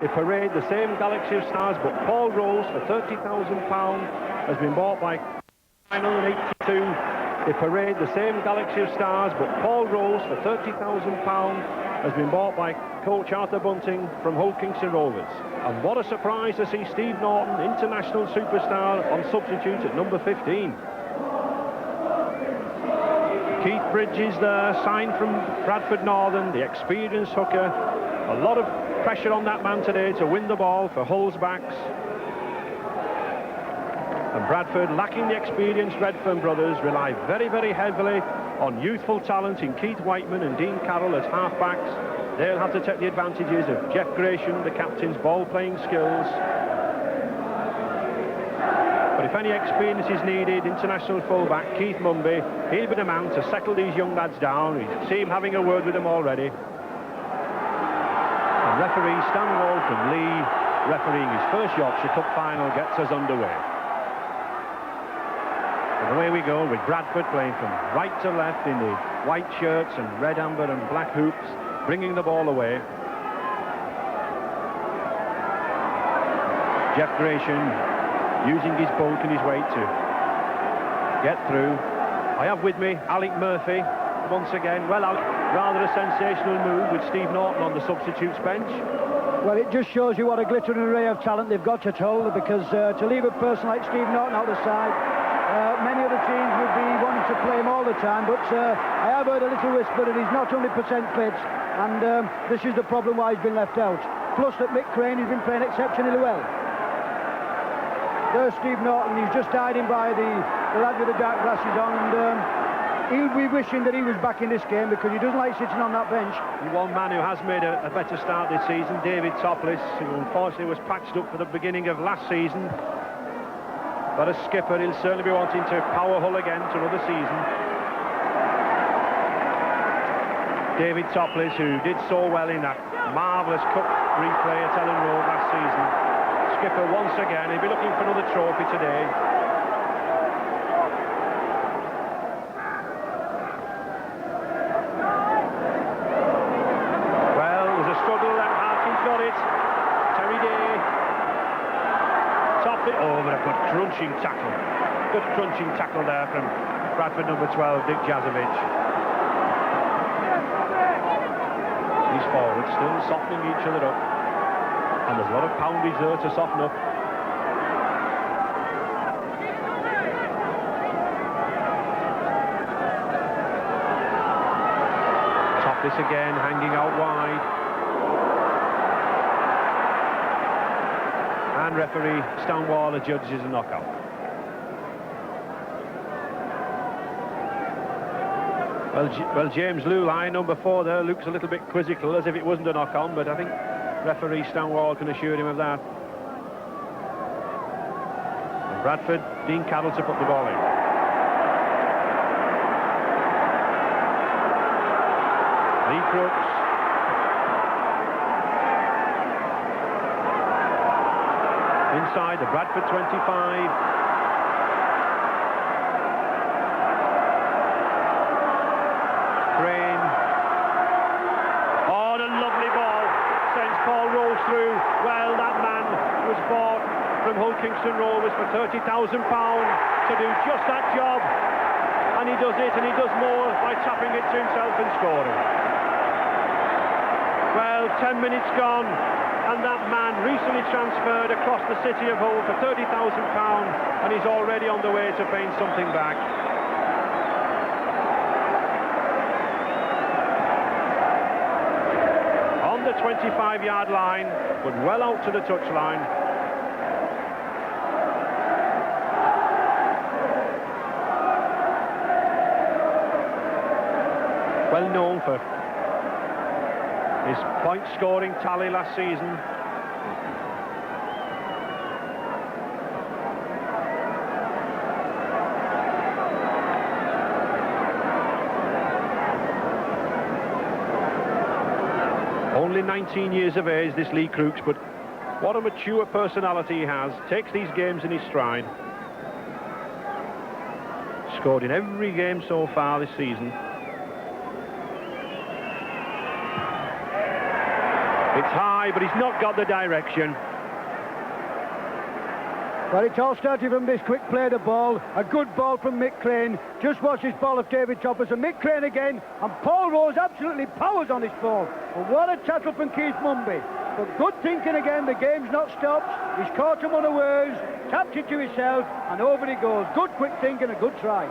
They parade the same galaxy of stars, but Paul Rose for £30,000 has been bought by 982. They parade the same galaxy of stars, but Paul Rose for £30,000 has been bought by coach Arthur Bunting from Hull Kingston Rovers. And what a surprise to see Steve Norton, international superstar, on substitute at number 15. Keith Bridges there, signed from Bradford Northern, the experienced hooker. A lot of pressure on that man today to win the ball for Hull's backs. And Bradford, lacking the experienced Redfern brothers, rely very, very heavily on youthful talent in Keith Whiteman and Dean Carroll as half-backs. They'll have to take the advantages of Jeff Gresham, the captain's ball-playing skills. But if any experience is needed, international full-back Keith Mumby, he'll be the man to settle these young lads down. You see him having a word with them already. And referee Stan Wall from Lee, refereeing his first Yorkshire Cup final, gets us underway. And away we go with Bradford playing from right to left in the white shirts and red, amber and black hoops, bringing the ball away. Jeff Gresham using his bulk and his weight to get through. I have with me Alec Murphy once again. Well, Alec, rather a sensational move with Steve Norton on the substitutes bench. Well, it just shows you what a glittering array of talent they've got at Hull, because to leave a person like Steve Norton out of the side, many other teams would be wanting to play him all the time, but I have heard a little whisper that he's not 100% fit, and this is the problem why he's been left out. Plus that Mick Crane has been playing exceptionally well. There's Steve Norton, he's just hiding by the lad with the dark glasses on, and he'll be wishing that he was back in this game, because he doesn't like sitting on that bench. One man who has made a better start this season, David Topless, who unfortunately was patched up for the beginning of last season. But as skipper, he'll certainly be wanting to power Hull again to another season. David Topless, who did so well in that marvellous cup replay at Ellen Road last season. Skipper once again, he'll be looking for another trophy today. Well, there's a struggle, and Harkin's got it. Terry Day. Top it over, a good crunching tackle. Good crunching tackle there from Bradford number 12, Dick Jazovic. These forwards still softening each other up. And there's a lot of poundage there to soften up. Topless again, hanging out wide. And referee Stan Wall adjudges a knockout. Well, James Lulai, number 4 there, looks a little bit quizzical, as if it wasn't a knock-on, but I think referee Stan Wall can assure him of that. And Bradford, Dean Carroll to put the ball in. Lee Crooks. Inside the Bradford 25. Crane. Oh, a lovely ball. Sends Paul Rose through. Well, that man was bought from Hull Kingston Rovers for £30,000 to do just that job. And he does it, and he does more by tapping it to himself and scoring. Well, 10 minutes gone. And that man recently transferred across the city of Hull for £30,000, and he's already on the way to paying something back. On the 25-yard line, but well out to the touchline. Well known for his point-scoring tally last season. Only 19 years of age, this Lee Crooks, but what a mature personality he has. Takes these games in his stride. Scored in every game so far this season. It's high. try, but he's not got the direction. Well, it all started from this quick play the ball. A good ball from Mick Crane. Just watch this ball of David Toppers. And Mick Crane again. And Paul Rose absolutely powers on this ball. But what a tackle from Keith Mumby. But good thinking again. The game's not stopped. He's caught him unawares. Tapped it to himself. And over he goes. Good quick thinking. A good try.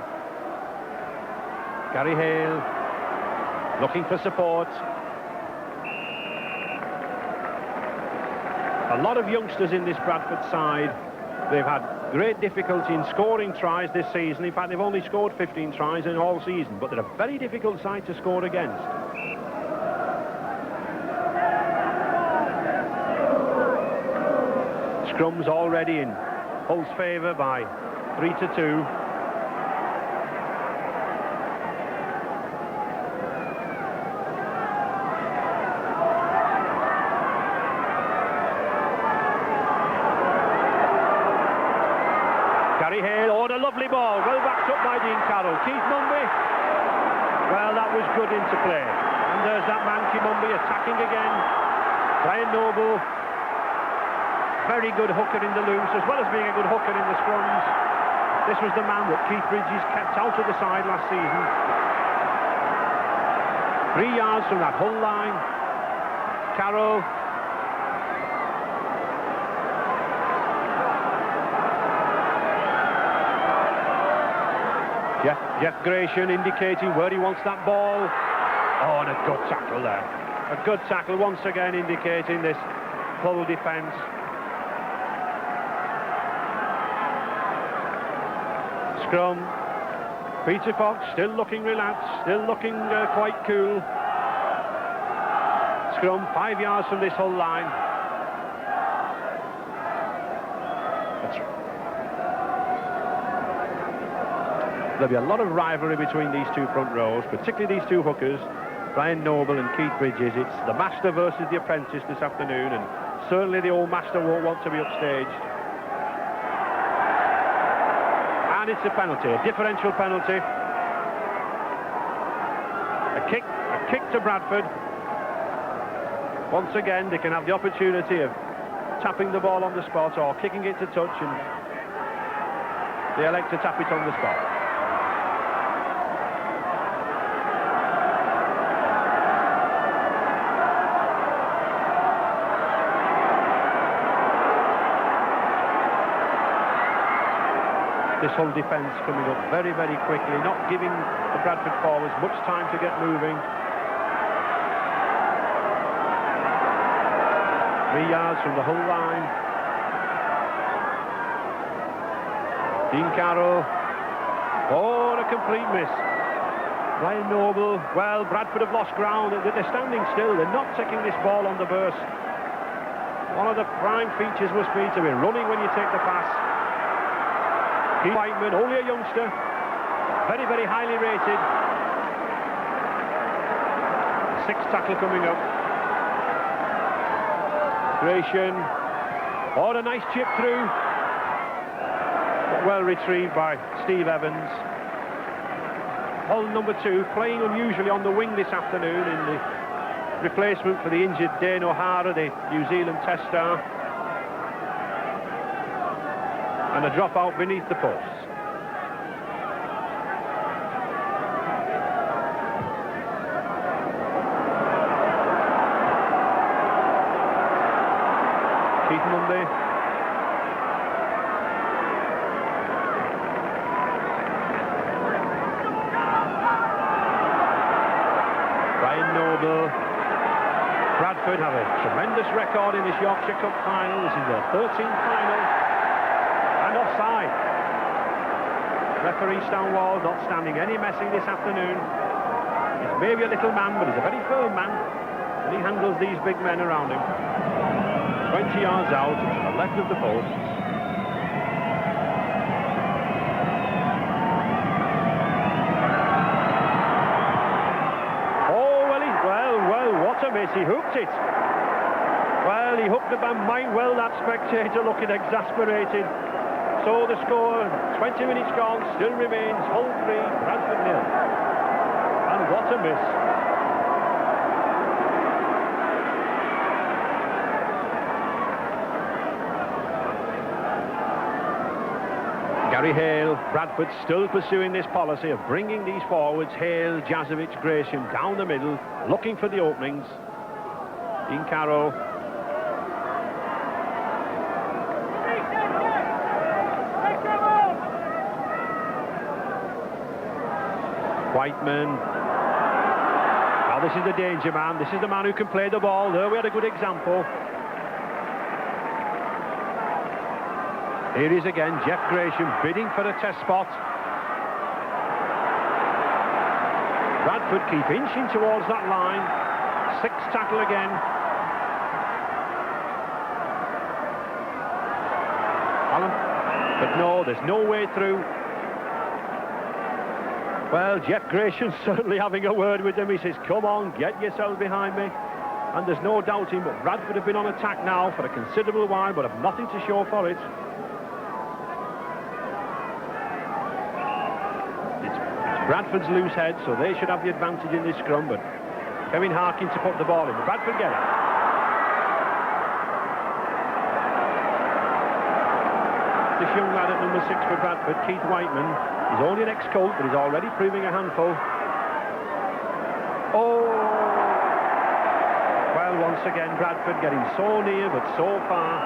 Gary Hale looking for support. A lot of youngsters in this Bradford side. They've had great difficulty in scoring tries this season. In fact, they've only scored 15 tries in all season, but they're a very difficult side to score against. Scrum's already in Hull's favour by 3-2. Gary Hale, oh, a lovely ball, well backed up by Dean Carroll. Keith Mumby, well, that was good into play. And there's that man, Keith Mumby, attacking again. Brian Noble, very good hooker in the loose, as well as being a good hooker in the scrums. This was the man that Keith Bridges kept out of the side last season. 3 yards from that Hull line. Carroll. Jeff Gratian indicating where he wants that ball. Oh, and a good tackle there. A good tackle once again indicating this Hull defence. Scrum. Peter Fox still looking relaxed, still looking quite cool. Scrum 5 yards from this Hull line. There'll be a lot of rivalry between these two front rows, particularly these two hookers, Brian Noble and Keith Bridges. It's the master versus the apprentice this afternoon, and certainly the old master won't want to be upstaged. And it's a penalty, a differential penalty. A kick to Bradford. Once again, they can have the opportunity of tapping the ball on the spot or kicking it to touch, and they elect to tap it on the spot. This whole defence coming up very, very quickly, not giving the Bradford forwards much time to get moving. 3 yards from the Hull line. Dean Carroll. Oh, a complete miss. Brian Noble. Well, Bradford have lost ground. They're standing still. They're not taking this ball on the burst. One of the prime features must be to be running when you take the pass. Whiteman, only a youngster, very, very highly rated. Sixth tackle coming up. Gratian. Oh, a nice chip through. But well retrieved by Steve Evans. Hull number 2, playing unusually on the wing this afternoon in the replacement for the injured Dane O'Hara, the New Zealand Test star. And a drop out beneath the posts. Keith Mumby. Brian Noble. Bradford have a tremendous record in this Yorkshire Cup final. This is their 13th final. And offside. Referee Stanwell not standing any messing this afternoon. He's maybe a little man, but he's a very firm man, and he handles these big men around him. 20 yards out to the left of the post. Oh, well, what a miss. He hooked it. Well, he hooked the man. Might well that spectator looking exasperated. So the score, 20 minutes gone, still remains Hull 3, Bradford 0. And what a miss. Gary Hale, Bradford still pursuing this policy of bringing these forwards, Hale, Jazovic, Gresham, down the middle, looking for the openings. Dean Carroll. Whiteman. Now this is the danger man. This is the man who can play the ball. There we had a good example. Here he is again, Jeff Gresham bidding for a test spot. Bradford keep inching towards that line. 6th tackle again. Alan. But no, there's no way through. Well, Jeff Gresham's certainly having a word with them. He says, come on, get yourselves behind me. And there's no doubting, but Bradford have been on attack now for a considerable while, but have nothing to show for it. It's Bradford's loose head, so they should have the advantage in this scrum, but Kevin Harkin to put the ball in. Bradford get it. This young lad at number 6 for Bradford, Keith Whiteman, he's only an ex-Colt, but he's already proving a handful. Oh! Well, once again, Bradford getting so near, but so far.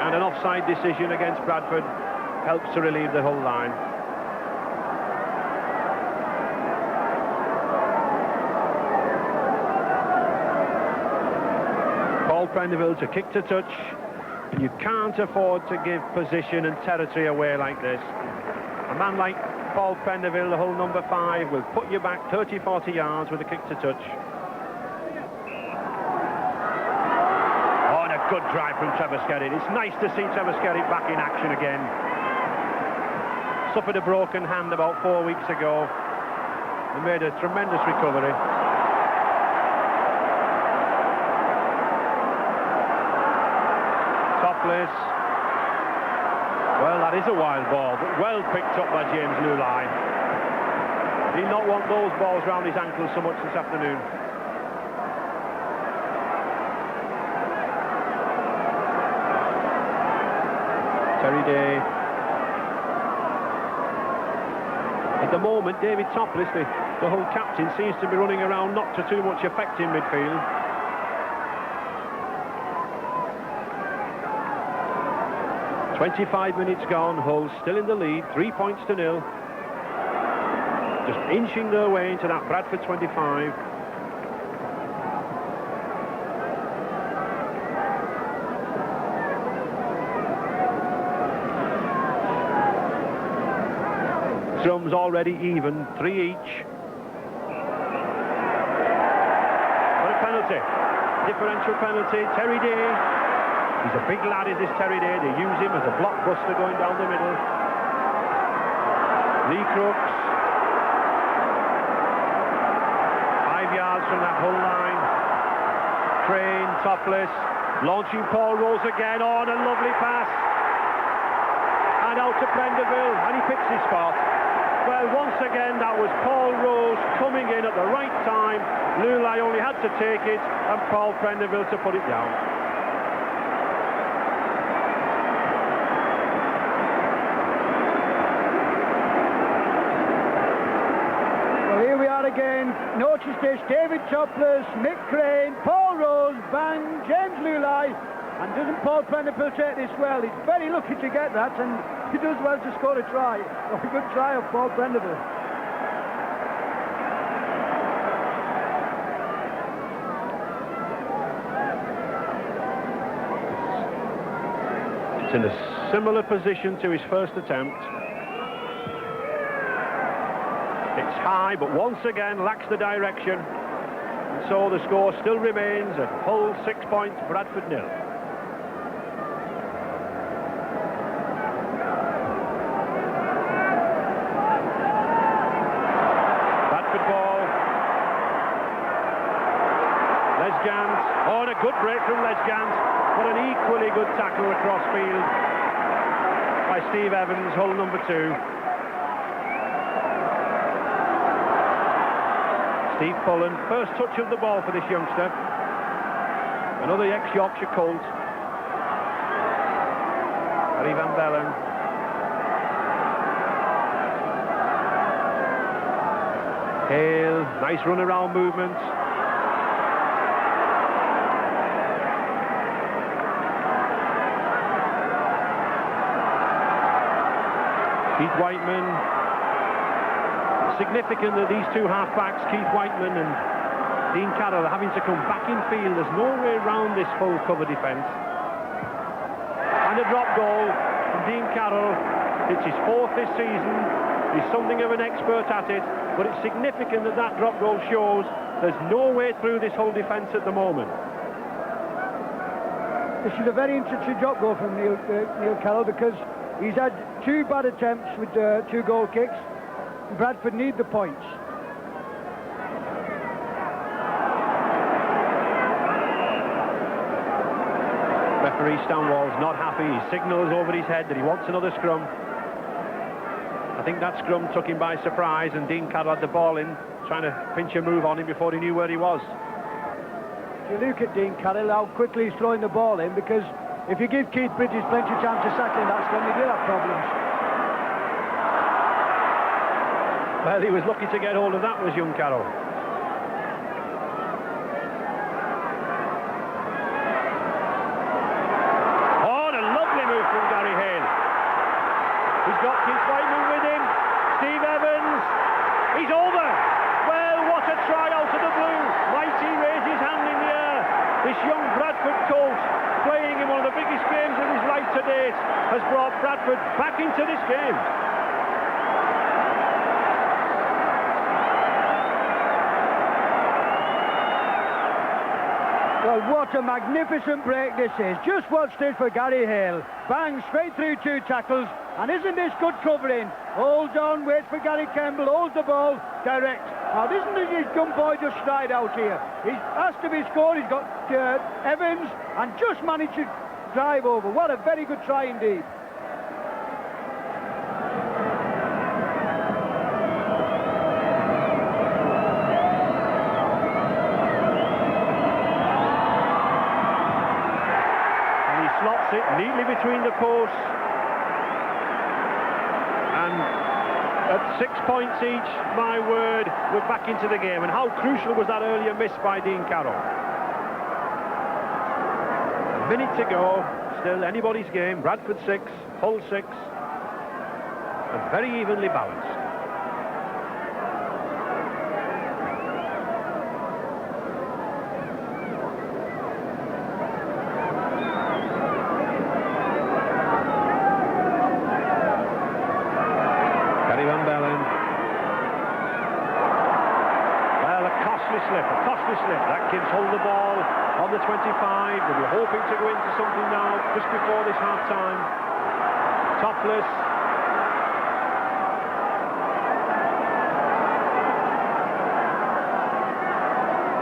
And an offside decision against Bradford helps to relieve the whole line. Prendeville to kick to touch. You can't afford to give position and territory away like this. A man like Paul Prendeville, the whole number 5, will put you back 30-40 yards with a kick to touch. Oh, and a good drive from Trevor Skerritt. It's nice to see Trevor Skerritt back in action again. Suffered a broken hand about 4 weeks ago and made a tremendous recovery. Topless. Well, that is a wild ball, but well picked up by James Lulai. He'll not want those balls round his ankles so much this afternoon. Terry Day. At the moment, David Topless, the whole captain, seems to be running around not to too much effect in midfield. 25 minutes gone, Hull still in the lead, 3 points to 0. Just inching their way into that Bradford 25. Drums already even, 3 each. What a penalty. Differential penalty, Terry Day. He's a big lad, is this Terry Day. They use him as a blockbuster going down the middle. Lee Crooks. 5 yards from that whole line. Crane, Topless. Launching Paul Rose again. On a lovely pass. And out to Prendeville. And he picks his spot. Well, once again, that was Paul Rose coming in at the right time. Lulai only had to take it. And Paul Prendeville to put it down. Again, notice this, David Topless, Mick Crane, Paul Rose, Bang, James Lulai, and doesn't Paul Prendeville take this well? He's very lucky to get that, and he does well to score a try. A good try of Paul Prendeville. It's in a similar position to his first attempt. It's high, but once again lacks the direction. And so the score still remains at Hull 6 points, Bradford 0. Bradford ball. Lesgans. Oh, and a good break from Lesgans. But an equally good tackle across field by Steve Evans, Hull number 2. Steve Pullen, first touch of the ball for this youngster. Another ex-Yorkshire Colt. Gary Van Bellen. Hale, nice run around movement. Keith Whiteman. Significant that these two half-backs, Keith Whiteman and Dean Carroll, are having to come back in field. There's no way around this full cover defence. And a drop goal from Dean Carroll. It's his fourth this season. He's something of an expert at it, but it's significant that that drop goal shows there's no way through this whole defence at the moment. This is a very interesting drop goal from Neil Carroll, because he's had two bad attempts with two goal kicks. Bradford need the points. Referee Stanwell's not happy. He signals over his head that he wants another scrum. I think that scrum took him by surprise, and Dean Carroll had the ball in, trying to pinch a move on him before he knew where he was. If you look at Dean Carroll, how quickly he's throwing the ball in, because if you give Keith Bridges plenty of time to sackle in that scrum, he will have problems. Well, he was lucky to get hold of that, was young Carroll. Oh, and a lovely move from Gary Hale. He's got Keith Whiteman with him. Steve Evans. He's over. Well, what a try out of the blue. Mighty raised his hand in the air. This young Bradford colt, playing in one of the biggest games of his life to date, has brought Bradford back into this game. Well, what a magnificent break this is. Just watch this for Gary Hale. Bang, straight through two tackles. And isn't this good covering? Holds on, waits for Gary Campbell, holds the ball, direct. Now, isn't his young boy just stride out here? He has to be scored. He's got Evans, and just managed to drive over. What a very good try indeed. Slots it neatly between the posts, and at 6 points each, my word, we're back into the game. And how crucial was that earlier miss by Dean Carroll? A minute to go, still anybody's game. Bradford 6, Hull 6, and very evenly balanced. A costly slip. That gives Hull the ball on the 25. They'll be hoping to go into something now just before this half-time. Topless.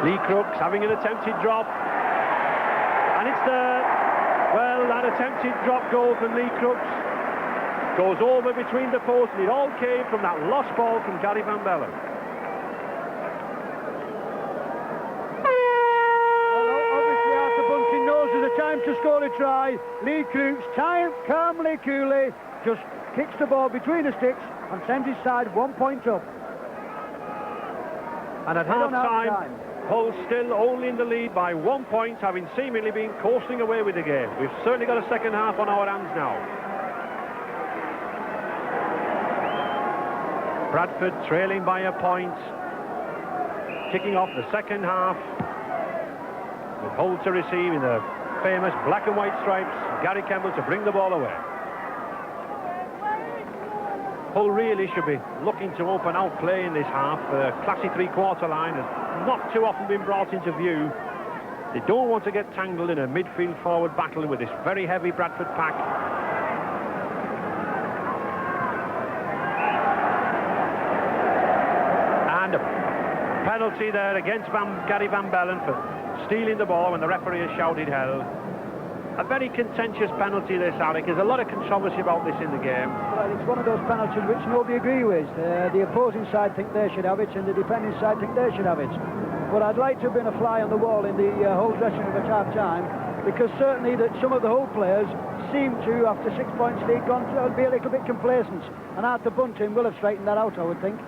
Lee Crooks having an attempted drop. And it's that attempted drop goal from Lee Crooks goes over between the posts, and it all came from that lost ball from Gary Van Bellen. Time to score a try. Lee Crooks, calmly, coolly, just kicks the ball between the sticks and sends his side 1 point up. And at half-time, Hull still only in the lead by 1 point, having seemingly been coasting away with the game. We've certainly got a second half on our hands now. Bradford trailing by a point, kicking off the second half, with Hull to receive in the famous black and white stripes, Gary Campbell to bring the ball away. Hull really should be looking to open out play in this half. The classy three-quarter line has not too often been brought into view. They don't want to get tangled in a midfield forward battle with this very heavy Bradford pack. And a penalty there against Gary Van Bellen for stealing the ball when the referee has shouted hell. A very contentious penalty this, Alec. There's a lot of controversy about this in the game. Well, it's one of those penalties which nobody agree with. The opposing side think they should have it, and the defending side think they should have it. But I'd like to have been a fly on the wall in the whole dressing room at half-time because certainly that some of the Hull players seem to, after 6 points lead, gone to be a little bit complacent, and Arthur Bunting will have straightened that out, I would think.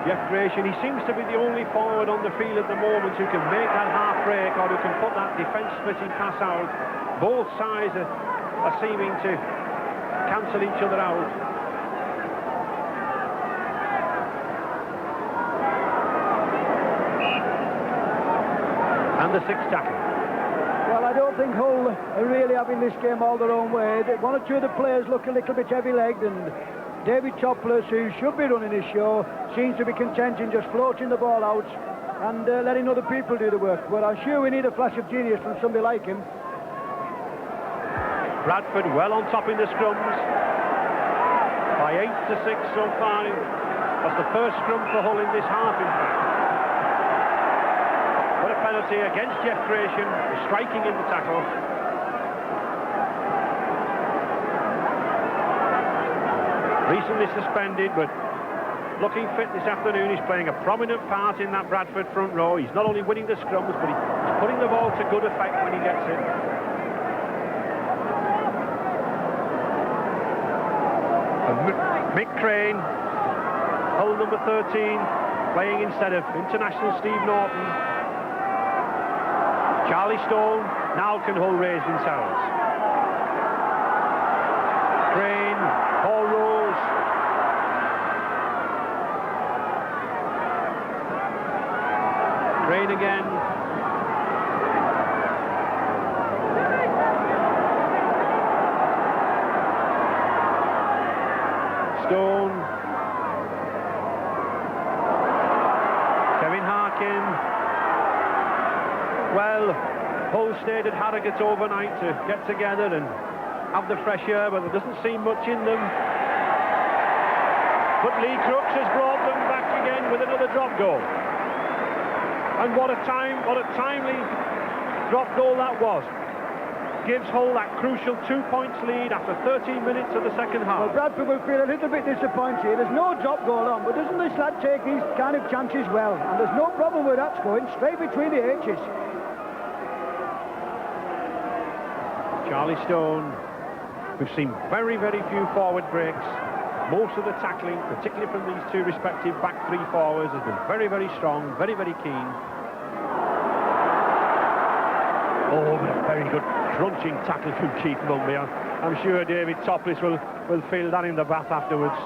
Jeff Gratian, he seems to be the only forward on the field at the moment who can make that half break or who can put that defence-splitting pass out. Both sides are seeming to cancel each other out. And the sixth tackle. Well, I don't think Hull are really having this game all their own way. One or two of the players look a little bit heavy-legged, and David Topless, who should be running his show, seems to be content in just floating the ball out and letting other people do the work. But I'm sure we need a flash of genius from somebody like him. Bradford well on top in the scrums by 8-6 so far. That's the first scrum for Hull in this half, in fact. What a penalty against Jeff Gratian, striking in the tackle. Recently suspended, but looking fit this afternoon. He's playing a prominent part in that Bradford front row. He's not only winning the scrums, but he's putting the ball to good effect when he gets it. Mick Crane, Hull number 13, playing instead of international Steve Norton. Charlie Stone, now can Hull raise themselves. Crane, Paul Rose. Crane again. Stone. Kevin Harkin. Well, Hull stayed at Harrogate overnight to get together and have the fresh air, but there doesn't seem much in them. But Lee Crooks has brought them back again with another drop goal. And what a timely drop goal that was. Gives Hull that crucial 2 points lead after 13 minutes of the second half. Well, Bradford will feel a little bit disappointed. There's no drop goal on, but doesn't this lad take these kind of chances well? And there's no problem with that going straight between the H's. Charlie Stone. We've seen very, very few forward breaks. Most of the tackling, particularly from these two respective back three forwards, has been very, very strong, very, very keen. Oh, but a very good crunching tackle from Keith Mumby. I'm sure David Topless will feel that in the bath afterwards.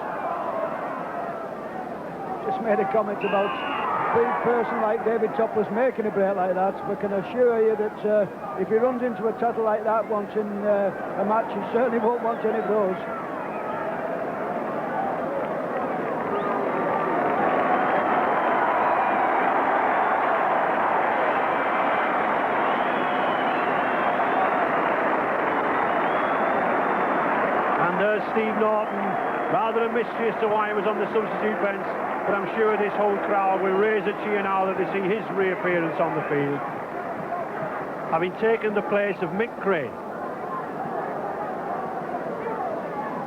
Just made a comment about a big person like David Topless making a break like that, but can assure you that if he runs into a tackle like that once in a match, he certainly won't want any of those. And there's Steve Norton, rather a mystery as to why he was on the substitute bench, but I'm sure this whole crowd will raise a cheer now that they see his reappearance on the field, having taken the place of Mick Crane.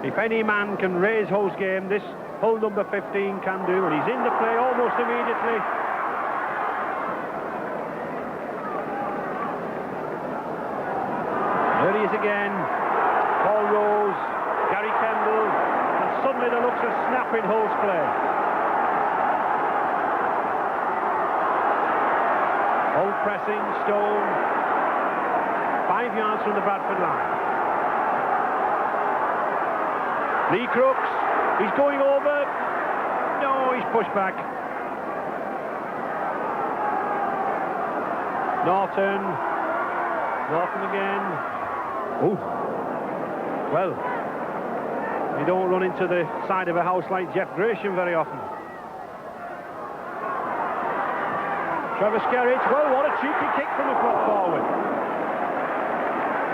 If any man can raise Hull's game, this Hull number 15 can do, and he's in the play almost immediately. There he is again. Paul Rose, Gary Kemble, and suddenly there looks a snap in Hull's play. Hull pressing, Stone, 5 yards from the Bradford line. Lee Crooks, he's going over. No, he's pushed back. Norton again. Oh, well, you don't run into the side of a house like Jeff Gratian very often. Trevor Skerritt, well, what a cheeky kick from a prop forward.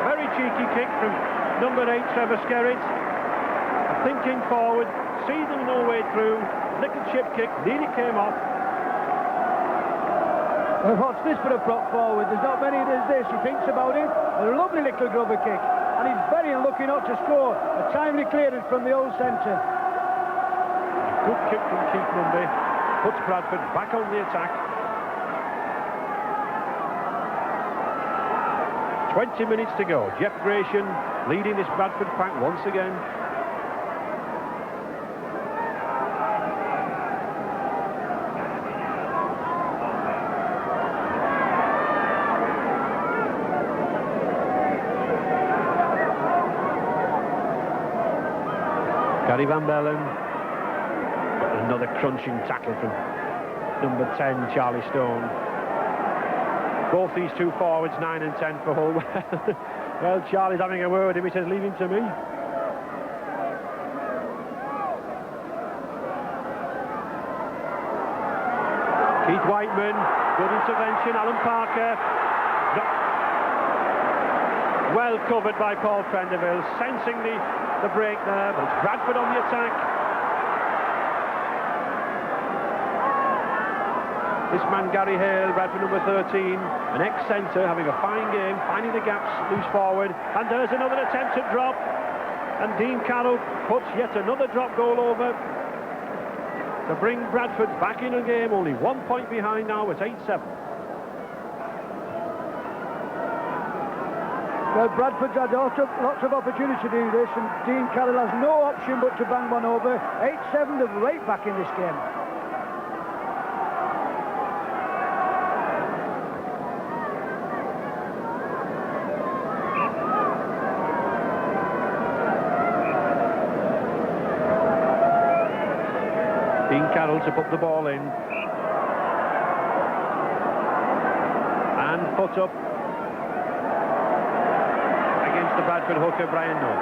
Very cheeky kick from number 8, Trevor Skerritt. Thinking forward, sees them no way through, little chip kick, nearly came off. Well, what's this for a prop forward? There's not many does this. He thinks about it. A lovely little grubber kick. And he's very unlucky not to score. A timely clearance from the old centre. Good kick from Keith Mumby. Puts Bradford back on the attack. 20 minutes to go. Jeff Gratian leading this Bradford pack once again. Gary Van Bellen. Another crunching tackle from number 10, Charlie Stone. Both these two forwards, 9 and 10 for Hull. Well, Charlie's having a word with him. He says, leave him to me. Keith Whiteman, good intervention. Alan Parker. Well covered by Paul Prenderville, sensing the break there, but it's Bradford on the attack. This man, Gary Hale, Bradford number 13, an ex-centre, having a fine game, finding the gaps, loose forward, and there's another attempt at drop, and Dean Carroll puts yet another drop goal over to bring Bradford back in the game, only 1 point behind now at 8-7. Well, Bradford's had lots of opportunity to do this, and Dean Carroll has no option but to bang one over. 8-7, they're right back in this game. Dean Carroll to put the ball in. And put up against the Bradford hooker, Brian Noel.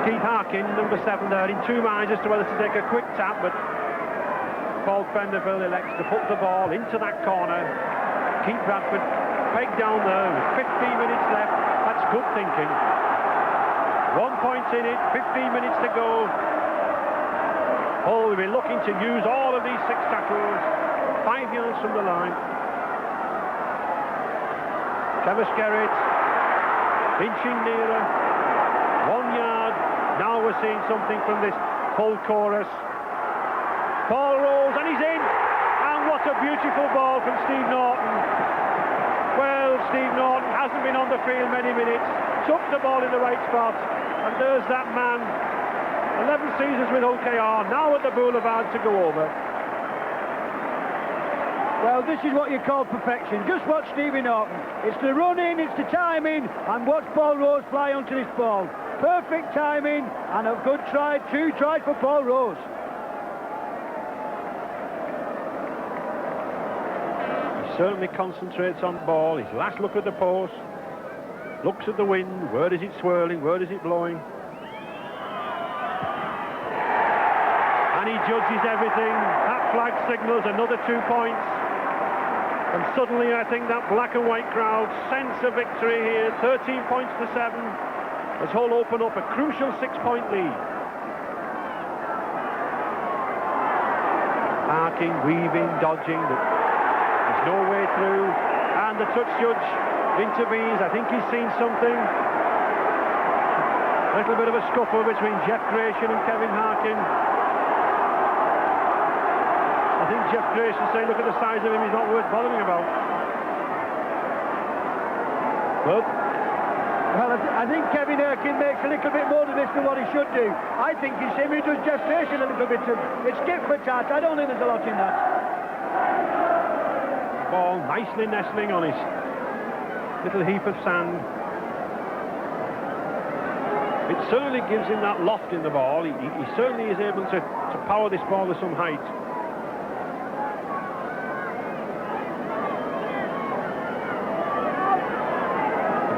Keith Harkin, number 7 there, in 2 minds as to whether to take a quick tap, but Paul Prenderville elects to put the ball into that corner. Keep Bradford pegged down there with 15 minutes left. That's good thinking. 1 point in it, 15 minutes to go. Hull will be looking to use all of these 6 tackles, 5 yards from the line. Trevor Skerritt, inching nearer, 1 yard. Now we're seeing something from this Hull chorus. Paul rolls and he's in, and what a beautiful ball from Steve Norton. Well, Steve Norton hasn't been on the field many minutes, took the ball in the right spot, and there's that man, 11 seasons with Hull KR, now at the boulevard to go over. Well, this is what you call perfection. Just watch Stevie Norton. It's the running, it's the timing, and watch Paul Rose fly onto this ball. Perfect timing, and a good try, 2 tries for Paul Rose. He certainly concentrates on the ball. His last look at the post, looks at the wind, where is it swirling, where is it blowing? And he judges everything. That flag signals another 2 points. And suddenly I think that black and white crowd sense a victory here. 13 points to 7 as Hull open up a crucial 6-point lead. Arcing, weaving, dodging, but there's no way through. And the touch judge intervenes. I think he's seen something. A little bit of a scuffle between Jeff Gratian and Kevin Harkin. I think Jeff Gratian saying, look at the size of him, he's not worth bothering about. But well, I think Kevin Harkin makes a little bit more of this than what he should do. I think he's him who does Jeff Gratian a little bit too. It's tit for tat. I don't think there's a lot in that. Ball nicely nestling on his little heap of sand. It certainly gives him that loft in the ball. He certainly is able to power this ball to some height.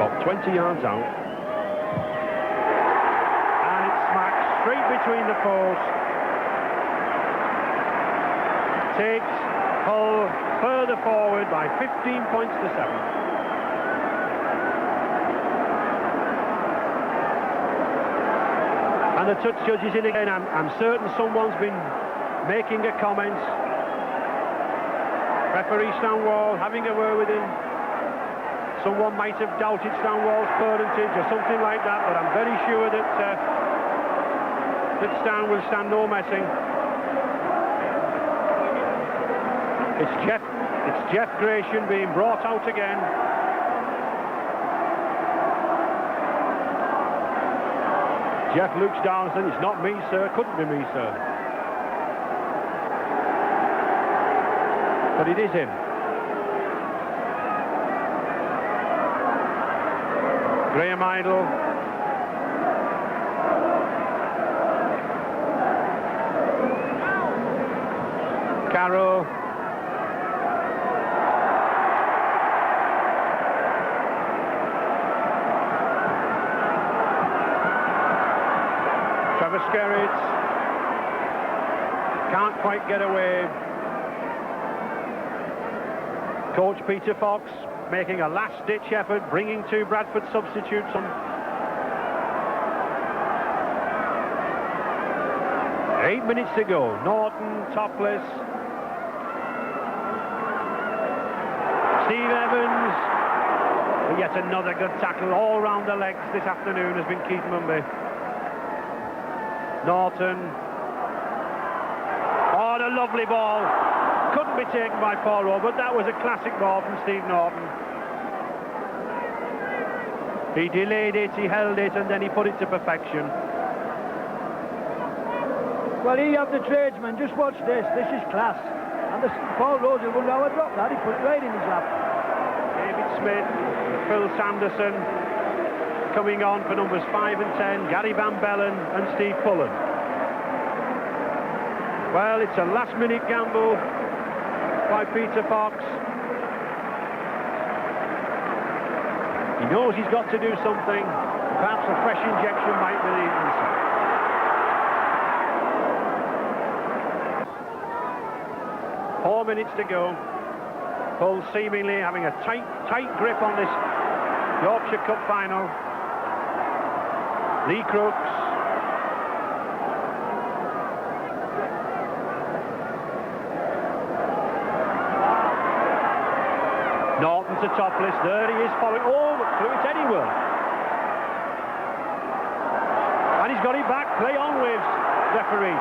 About 20 yards out. And it smacks straight between the posts. Takes Hull further forward by 15 points to 7. And the touch judge is in again. I'm certain someone's been making a comment. Referee Stanwall having a word with him. Someone might have doubted Stanwall's parentage or something like that, but I'm very sure that Stan will stand no messing. It's Jeff Gratian being brought out again. Jeff looks down and says, "It's not me, sir. Couldn't be me, sir." But it is him. Graham Idle. Carroll. Trevor Skerritt. Can't quite get away. Coach Peter Fox making a last-ditch effort, bringing two Bradford substitutes on. 8 minutes to go. Norton, topless. Steve Evans. Yet another good tackle all round the legs this afternoon has been Keith Mumby. Norton. Oh, a lovely ball. Couldn't be taken by Paul Rowe, but that was a classic ball from Steve Norton. He delayed it, he held it, and then he put it to perfection. Well, he had the tradesman. Just watch this. This is class. And Paul Rowe wouldn't know how to drop that. He put it right in his lap. David Smith, Phil Sanderson coming on for numbers 5 and 10, Gary Van Bellen and Steve Pullen. Well, it's a last-minute gamble by Peter Fox. He knows he's got to do something. Perhaps a fresh injection might be the answer. Four minutes to go. Hull seemingly having a tight grip on this Yorkshire Cup final. Lee Crooks. Norton to topless. There he is following. Oh, but through it anywhere. And he's got it back. Play on, waves referee.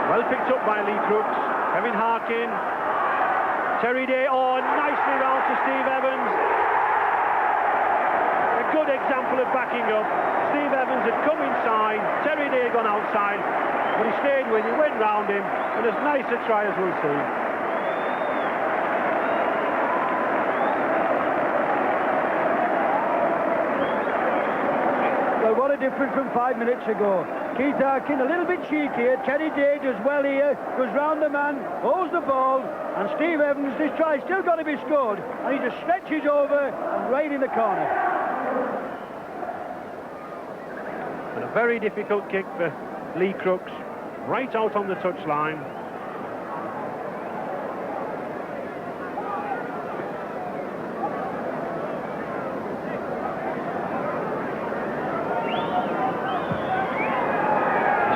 Well picked up by Lee Crooks. Kevin Harkin. Terry Day. Oh, nicely round to Steve Evans. A good example of backing up. Steve Evans had come inside. Terry Day had gone outside. But he stayed with him, went round him. And as nice a try as we'll see. What a difference from 5 minutes ago. Keith Harkin a little bit cheeky. Terry Day does well here, goes round the man, holds the ball, and Steve Evans, this try still got to be scored, and he just stretches over and right in the corner. And a very difficult kick for Lee Crooks, right out on the touchline.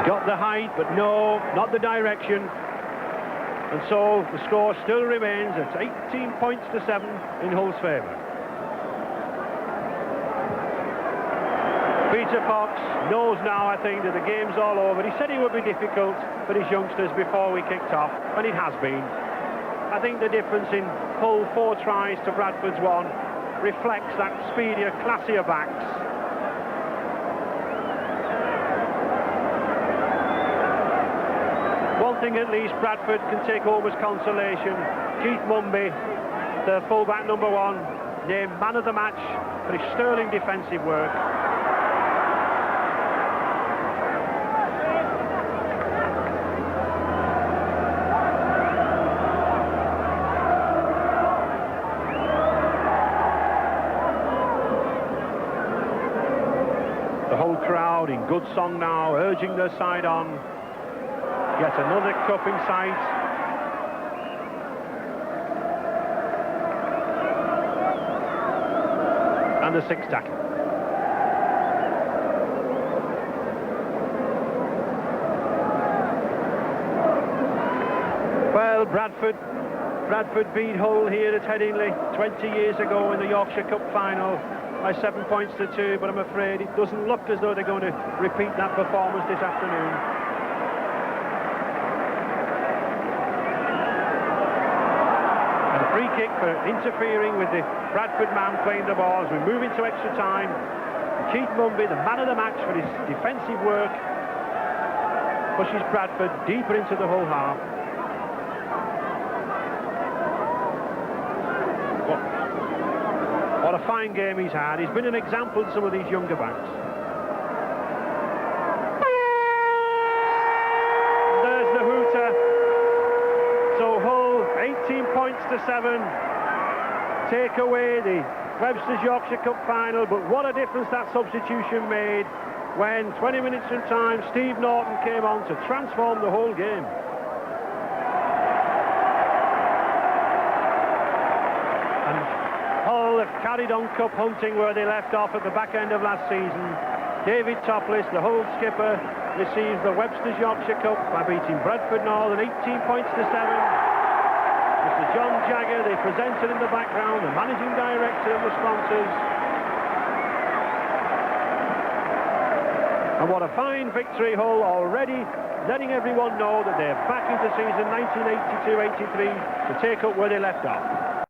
Got the height, but no, not the direction. And so the score still remains at 18 points to 7 in Hull's favour. Peter Fox knows now, I think, that the game's all over. He said it would be difficult for his youngsters before we kicked off, and it has been. I think the difference in Hull 4 tries to Bradford's 1 reflects that speedier, classier backs. One thing at least Bradford can take home as consolation. Keith Mumby, the fullback number 1, named man of the match for his sterling defensive work. The whole crowd in good song now, urging their side on. Yet another cup in sight. And the 6th tackle. Well, Bradford beat Hull here at Headingley 20 years ago in the Yorkshire Cup final by 7 points to 2, but I'm afraid it doesn't look as though they're going to repeat that performance this afternoon. for interfering with the Bradford man playing the ball as we move into extra time. Keith Mumby, the man of the match for his defensive work, pushes Bradford deeper into the whole half. What a fine game he's had. He's been an example to some of these younger backs. There's the hooter. So Hull, 18 points to 7. Take away the Webster's Yorkshire Cup final, but what a difference that substitution made when 20 minutes from time Steve Norton came on to transform the whole game. And Hull have carried on cup hunting where they left off at the back end of last season. David Topless, the Hull skipper, receives the Webster's Yorkshire Cup by beating Bradford Northern 18 points to 7. Mr. John Jagger, the presenter in the background, the managing director and the sponsors. And what a fine victory, Hull, already letting everyone know that they're back into season 1982-83 to take up where they left off.